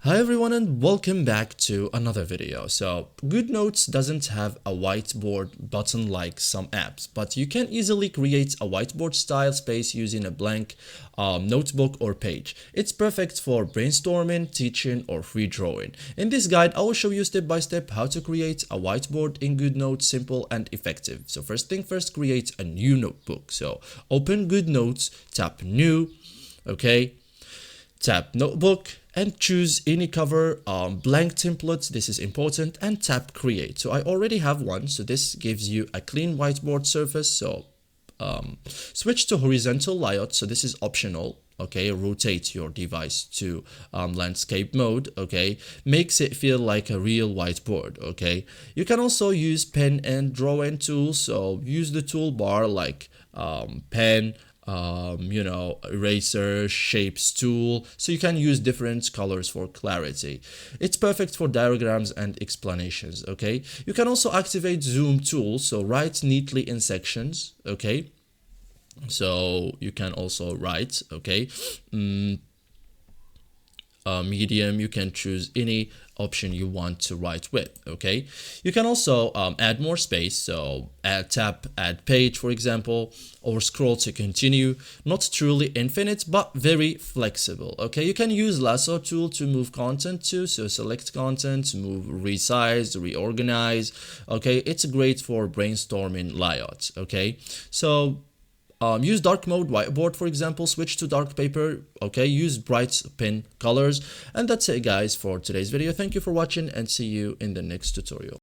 Hi everyone and welcome back to another video. So Goodnotes doesn't have a whiteboard button like some apps, but you can easily create a whiteboard style space using a blank notebook or page. It's perfect for brainstorming, teaching, or free drawing. In this guide, I will show you step by step how to create a whiteboard in Goodnotes, simple and effective. So first thing first, create a new notebook. So open Goodnotes, tap new, okay? Tap notebook and choose any cover, blank templates, this is important, and tap create. So I already have one, so this gives you a clean whiteboard surface. So switch to horizontal layout, so this is optional. Okay, rotate your device to landscape mode. Okay, makes it feel like a real whiteboard. Okay, you can also use pen and drawing tools, so use the toolbar like pen, eraser, shapes tool, so you can use different colors for clarity. It's perfect for diagrams and explanations. Okay, you can also activate zoom tool, so write neatly in sections. Okay, so you can also write, okay, medium, you can choose any option you want to write with. Okay, you can also add more space, so tap add page, for example, or scroll to continue. Not truly infinite but very flexible. Okay, you can use lasso tool to move content too, so select content, move, resize, reorganize. Okay, it's great for brainstorming layouts. Okay, so use dark mode whiteboard, for example, switch to dark paper. Okay, use bright pen colors. And that's it guys for today's video. Thank you for watching and see you in the next tutorial.